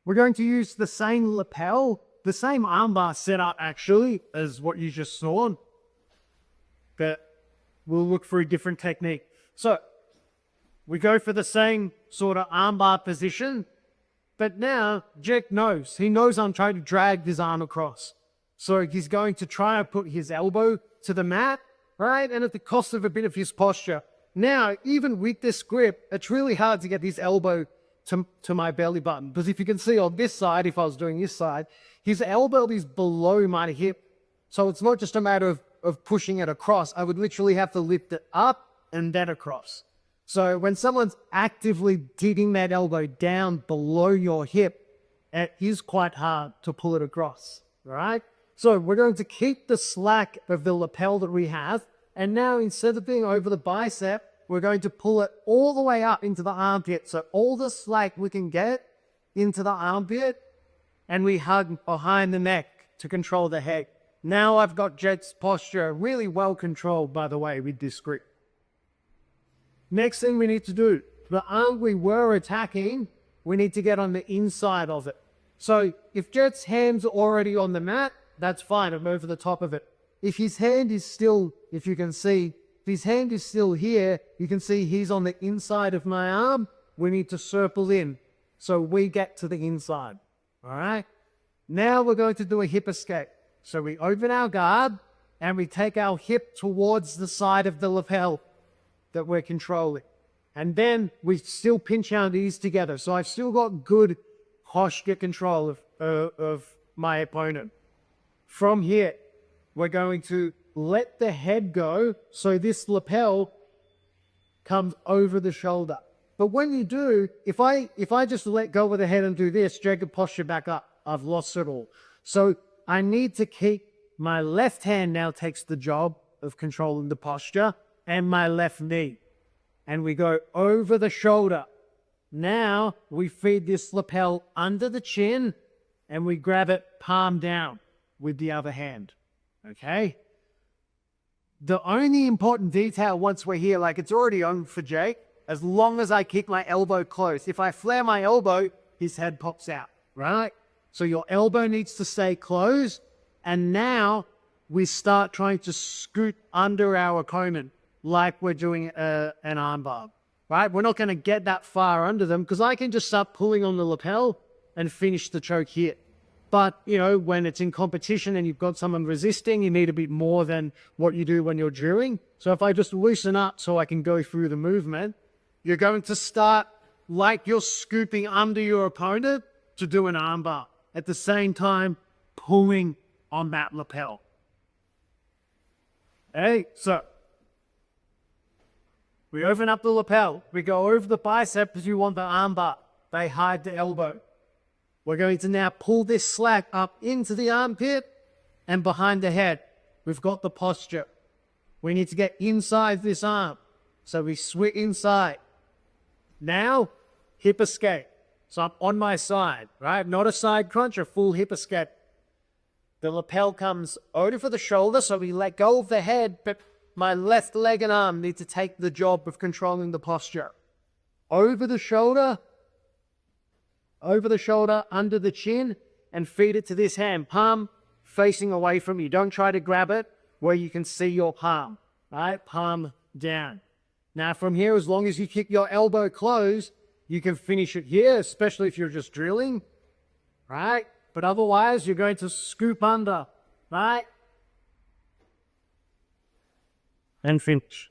we're going to use the same lapel, the same armbar setup actually, as what you just saw. But we'll look for a different technique. So we go for the same sort of armbar position, but now Jack knows. He knows I'm trying to drag this arm across. So he's going to try and put his elbow to the mat, right? And at the cost of a bit of his posture. Now, even with this grip, it's really hard to get his elbow to my belly button. Because if you can see on this side, if I was doing this side, his elbow is below my hip. So it's not just a matter of pushing it across. I would literally have to lift it up and then across. So when someone's actively digging that elbow down below your hip, it is quite hard to pull it across, all right? So we're going to keep the slack of the lapel that we have, and now instead of being over the bicep, we're going to pull it all the way up into the armpit. So all the slack we can get into the armpit, and we hug behind the neck to control the head. Now I've got Jet's posture really well controlled, by the way, with this grip. Next thing we need to do, the arm we were attacking, we need to get on the inside of it. So if Jet's hands are already on the mat, that's fine, I'm over the top of it. If his hand is still, if you can see, if his hand is still here, you can see he's on the inside of my arm. We need to circle in so we get to the inside, all right? Now we're going to do a hip escape. So we open our guard and we take our hip towards the side of the lapel that we're controlling. And then we still pinch our knees together. So I've still got good posture control of my opponent. From here, we're going to let the head go so this lapel comes over the shoulder. But when you do, if I just let go of the head and do this, drag the posture back up, I've lost it all. So I need to keep my left hand now takes the job of controlling the posture, and my left knee. And we go over the shoulder. Now we feed this lapel under the chin and we grab it palm down with the other hand, okay? The only important detail once we're here, like it's already on for Jake, as long as I keep my elbow close. If I flare my elbow, his head pops out, right? So your elbow needs to stay closed, and now we start trying to scoot under our opponent like we're doing an armbar, right? We're not going to get that far under them because I can just start pulling on the lapel and finish the choke here. But, you know, when it's in competition and you've got someone resisting, you need a bit more than what you do when you're drilling. So if I just loosen up so I can go through the movement, you're going to start like you're scooping under your opponent to do an armbar. At the same time, pulling on that lapel. Hey, so we open up the lapel. We go over the bicep because you want the armbar. They hide the elbow. We're going to now pull this slack up into the armpit and behind the head. We've got the posture. We need to get inside this arm. So we swing inside. Now, hip escape. So I'm on my side, right? Not a side crunch, a full hip escape. The lapel comes over for the shoulder, so we let go of the head, but my left leg and arm need to take the job of controlling the posture. Over the shoulder, under the chin, and feed it to this hand. Palm facing away from you. Don't try to grab it where you can see your palm, right? Palm down. Now from here, as long as you keep your elbow closed, you can finish it here, especially if you're just drilling, right? But otherwise, you're going to scoop under, right? And finish.